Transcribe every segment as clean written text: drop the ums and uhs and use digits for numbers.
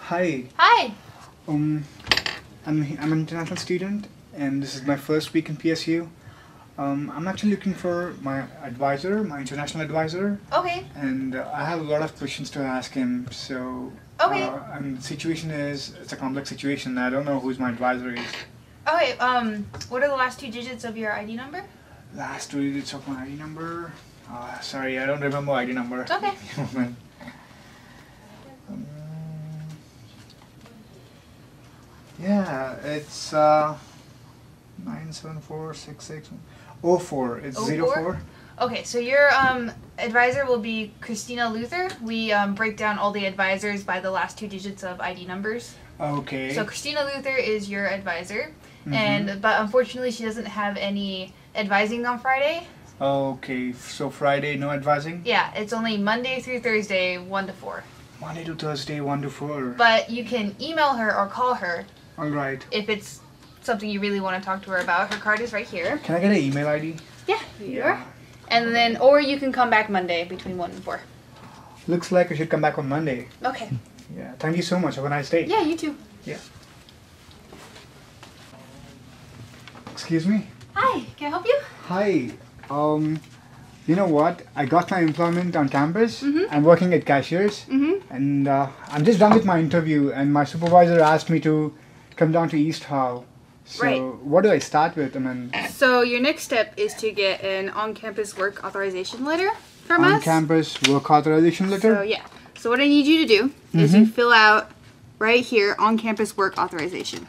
Hi. Hi. Um, I'm an international student, and this is my first week in PSU. I'm actually looking for my advisor, my international advisor, Okay. and I have a lot of questions to ask him. So, Okay. and the situation is it's a complex situation. I don't know who's my advisor is. Okay. What are the last two digits of your ID number? Last two digits of my ID number. Sorry, I don't remember ID number. It's okay. Yeah, it's 9746604. It's 04. Okay, so your advisor will be Christina Luther. We break down all the advisors by the last two digits of ID numbers. Okay. So Christina Luther is your advisor, but unfortunately she doesn't have any advising on Friday. Okay, so Friday no advising? Yeah, it's only Monday through Thursday, 1 to 4. Monday to Thursday, 1 to 4. But you can email her or call her. All right. If it's something you really want to talk to her about. Her card is right here. Can I get an email ID? Yeah, you are. And then, or you can come back Monday between 1 and 4. Looks like I should come back on Monday. Okay. Yeah, thank you so much. Have a nice day. Yeah, you too. Yeah. Excuse me? Hi, can I help you? Hi. You know what? I got my employment on campus. I'm working at cashiers. And I'm just done with my interview, and my supervisor asked me to come down to East Hall. So Right. what do I start with? I mean, So your next step is to get an on-campus work authorization letter from us. on-campus work authorization letter. So yeah. So what I need you to do is you fill out right here on-campus work authorization.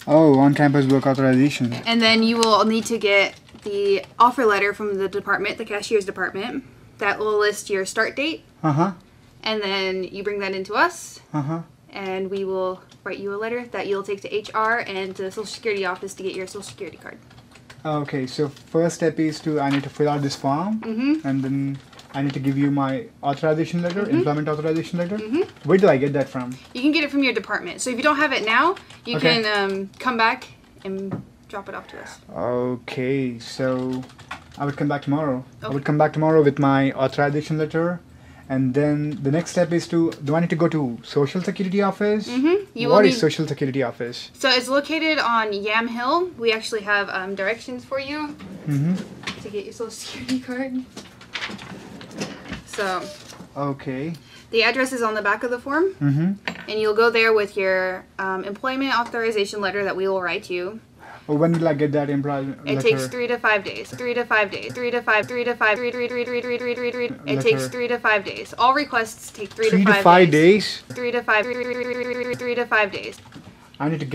Oh, on-campus work authorization. And then you will need to get the offer letter from the department, the cashier's department, that will list your start date. And then you bring that into us. And we will write you a letter that you'll take to HR and to the Social Security office to get your Social Security card. Okay, so first step is I need to fill out this form, and then I need to give you my authorization letter, employment authorization letter. Where do I get that from? You can get it from your department. So if you don't have it now, you Okay. can come back and drop it off to us. Okay, so I would come back tomorrow. I Okay. would come back tomorrow with my authorization letter, and then the next step is do I need to go to Social Security office? You will What is need- Social Security office? So it's located on Yam Hill. We actually have directions for you to get your Social Security card. So Okay. the address is on the back of the form, and you'll go there with your employment authorization letter that we will write you. Well, when will I get that employment It letter? takes 3 to 5 days. 3 to 5 days. 3 to 5. 3 to 5. 3 It takes Letter. 3 to 5 days. All requests take 3 3 to 5 days. 3 to 5. 3 to 5 days. I need to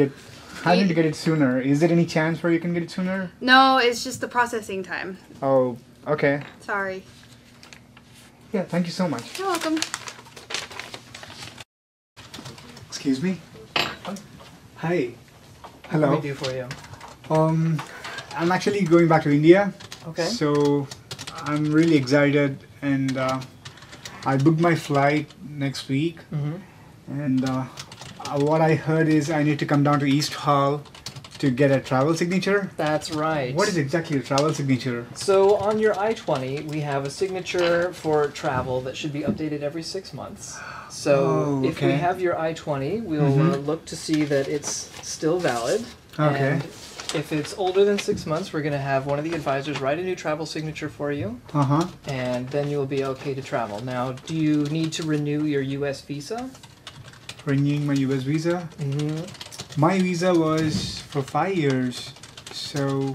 get it sooner. Is there any chance where you can get it sooner? No, it's just the processing time. Oh, okay. Sorry. Yeah, thank you so much. You're welcome. Excuse me? Hi. What can Hello. we do for you? I'm actually going back to India. Okay. So I'm really excited, and I booked my flight next week. And what I heard is I need to come down to East Hall to get a travel signature. That's right. What is exactly a travel signature? So on your I-20, we have a signature for travel that should be updated every 6 months. So if we okay. have your I-20, we'll look to see that it's still valid. Okay. And if it's older than 6 months, we're going to have one of the advisors write a new travel signature for you, and then you'll be okay to travel. Now, do you need to renew your U.S. visa? Renewing my US visa. My visa was for 5 years. So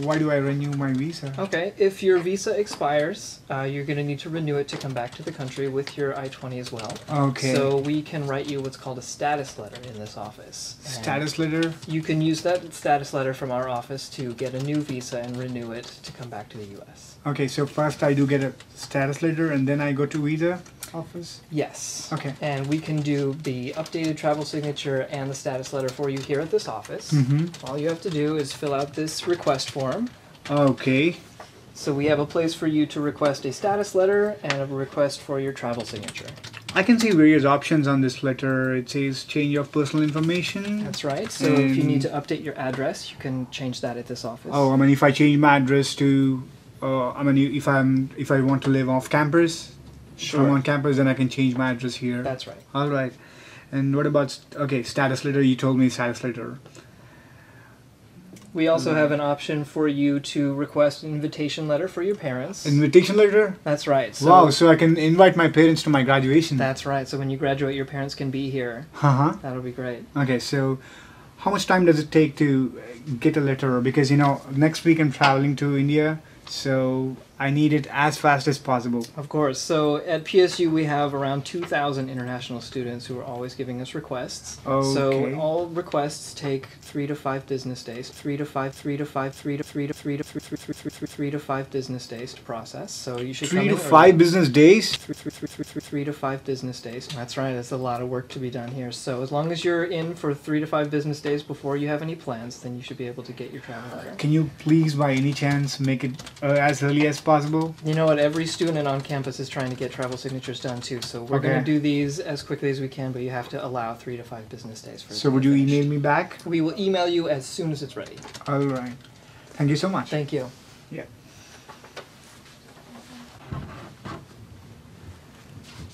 why do I renew my visa? Okay, if your visa expires, you're going to need to renew it to come back to the country with your I-20 as well. Okay. So we can write you what's called a status letter in this office. And Status letter. you can use that status letter from our office to get a new visa and renew it to come back to the U.S. Okay, so first I do get a status letter, and then I go to visa office. Yes. Okay. And we can do the updated travel signature and the status letter for you here at this office. All you have to do is fill out this request form. Okay. So we have a place for you to request a status letter and a request for your travel signature. I can see various options on this letter. It says change of personal information. That's right. So if you need to update your address, you can change that at this office. Oh, I mean, if I change my address to, if I want to live off campus, if I'm on campus, then I can change my address here. That's right. All right. And what about, okay, status letter, you told me status letter. We also have an option for you to request an invitation letter for your parents. Invitation letter? That's right. So wow, so I can invite my parents to my graduation. That's right. So when you graduate, your parents can be here. Uh-huh. That'll be great. Okay, so how much time does it take to get a letter? Because, you know, next week I'm traveling to India, so I need it as fast as possible. Of course. So at PSU, we have around 2,000 international students who are always giving us requests. Okay. So all requests take 3 to 5 business days. 3 to 5 business days to process. So you should 3 to 5 business days? 3 to 5 business days. That's right. That's a lot of work to be done here. So as long as you're in for 3 to 5 business days before you have any plans, then you should be able to get your travel letter. Can you please, by any chance, make it as early as possible? You know what? Every student on campus is trying to get travel signatures done too. So we're going to do these as quickly as we can, but you have to allow 3 to 5 business days for it. So would you email me back? We will email you as soon as it's ready. All right. Thank you so much. Thank you. Yeah.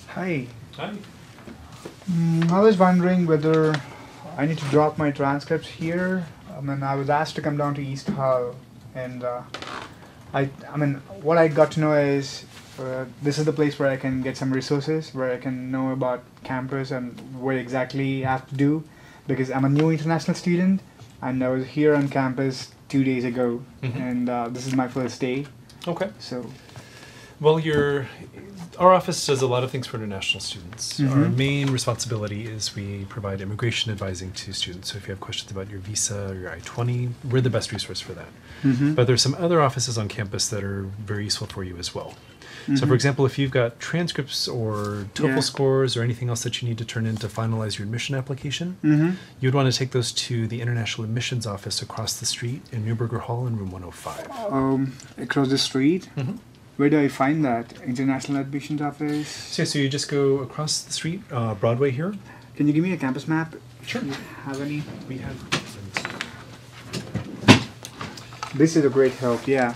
Hi. Hi. I was wondering whether I need to drop my transcripts here. I mean, I was asked to come down to East Hall, and I mean, what I got to know is this is the place where I can get some resources, where I can know about campus and what exactly I have to do, because I'm a new international student, and I was here on campus 2 days ago, and this is my first day. Okay. So, well, our office does a lot of things for international students. Our main responsibility is we provide immigration advising to students. So if you have questions about your visa or your I-20, we're the best resource for that. But there's some other offices on campus that are very useful for you as well. So for example, if you've got transcripts or TOEFL scores or anything else that you need to turn in to finalize your admission application, you'd want to take those to the International Admissions Office across the street in Neuberger Hall in room 105. across the street? Where do I find that? International Admissions Office? So you just go across the street, Broadway here. Can you give me a campus map? Sure. Do you have any? We have This is a great help, yeah.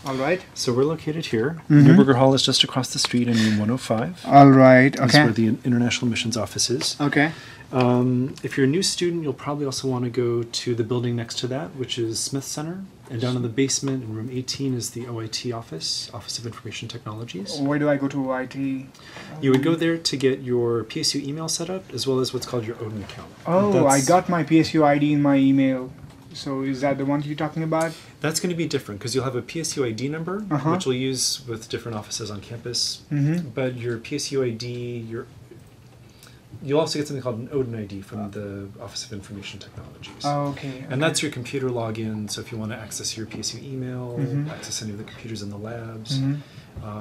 All right. So we're located here. Neuberger Hall is just across the street in room 105. All right, That's where the International Admissions Office is. Okay. If you're a new student, you'll probably also want to go to the building next to that, which is Smith Center. And down in the basement in room 18 is the OIT office, Office of Information Technologies. Where do I go to IT? You would go there to get your PSU email set up, as well as what's called your Odin account. Oh, I got my PSU ID in my email. So is that the one you're talking about? That's going to be different because you'll have a PSU ID number, which we'll use with different offices on campus. But your PSU ID, you'll also get something called an Odin ID from the Office of Information Technologies. Oh, okay. And that's your computer login. So if you want to access your PSU email, access any of the computers in the labs,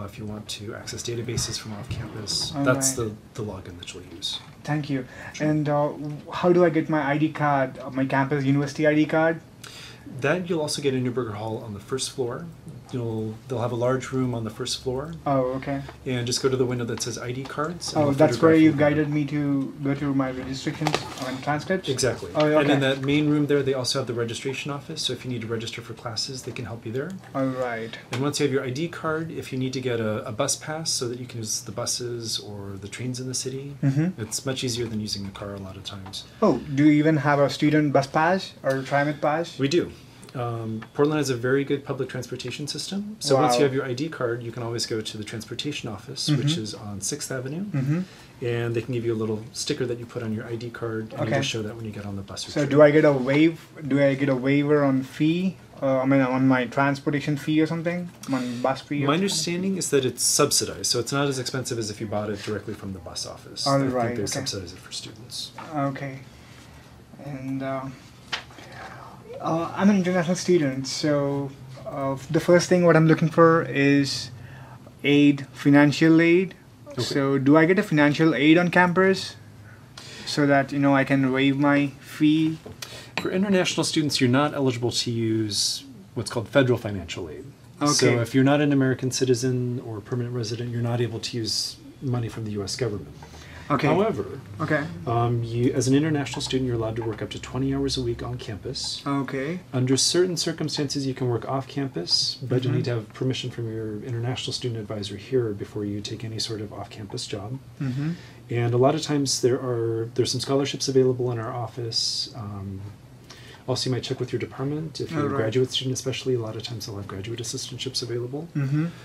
if you want to access databases from off campus, that's the login that you'll use. Thank you. Sure. And how do I get my ID card, my campus university ID card? That you'll also get in Neuberger Hall on the first floor. They'll have a large room on the first floor. Oh, okay. And just go to the window that says ID cards. Oh, that's where you guided me to go to my registrations and transcripts? Exactly. Oh, okay. And in that main room there, they also have the registration office. So if you need to register for classes, they can help you there. All right. And once you have your ID card, if you need to get a bus pass so that you can use the buses or the trains in the city, it's much easier than using a car a lot of times. Oh, do you even have a student bus pass or TriMet pass? We do. Portland has a very good public transportation system. So once you have your ID card, you can always go to the transportation office, which is on 6th Avenue. And they can give you a little sticker that you put on your ID card, and you just show that when you get on the bus or train. So do I get a waiver on fee? On my transportation fee or something? On bus fee? My understanding is that it's subsidized, so it's not as expensive as if you bought it directly from the bus office. I think they subsidize it for students. Okay. And I'm an international student, so the first thing what I'm looking for is financial aid. Okay. So do I get a financial aid on campus so that I can waive my fee? For international students, you're not eligible to use what's called federal financial aid. Okay. So if you're not an American citizen or permanent resident, you're not able to use money from the U.S. government. Okay. However, Okay. you, as an international student, you're allowed to work up to 20 hours a week on campus. Okay. Under certain circumstances, you can work off campus, but you need to have permission from your international student advisor here before you take any sort of off-campus job. And a lot of times there's some scholarships available in our office. Also, you might check with your department. If you're a graduate student especially, a lot of times they'll have graduate assistantships available.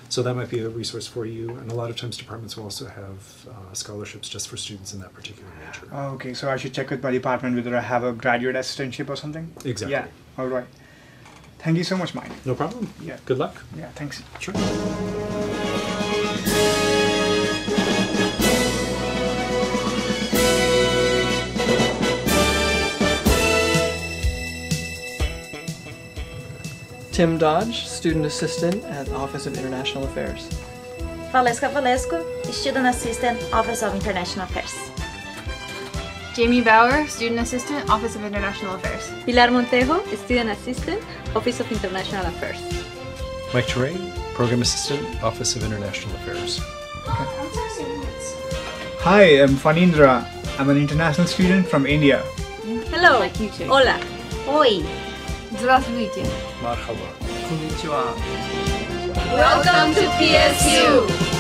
So that might be a resource for you. And a lot of times departments will also have scholarships just for students in that particular major. Okay, so I should check with my department whether I have a graduate assistantship or something? Exactly. Yeah, all right. Thank you so much, Mike. No problem. Yeah. Good luck. Yeah, thanks. Sure. Tim Dodge, Student Assistant at the Office of International Affairs. Valesca Valesco, Student Assistant, Office of International Affairs. Jamie Bauer, Student Assistant, Office of International Affairs. Pilar Montejo, Student Assistant, Office of International Affairs. Mike Teray, Program Assistant, Office of International Affairs. Hi, I'm Fanindra. I'm an international student from India. Hello. Like you two. Hola. Oi! Здравствуйте. Marhaba. Konnichiwa. Welcome to PSU!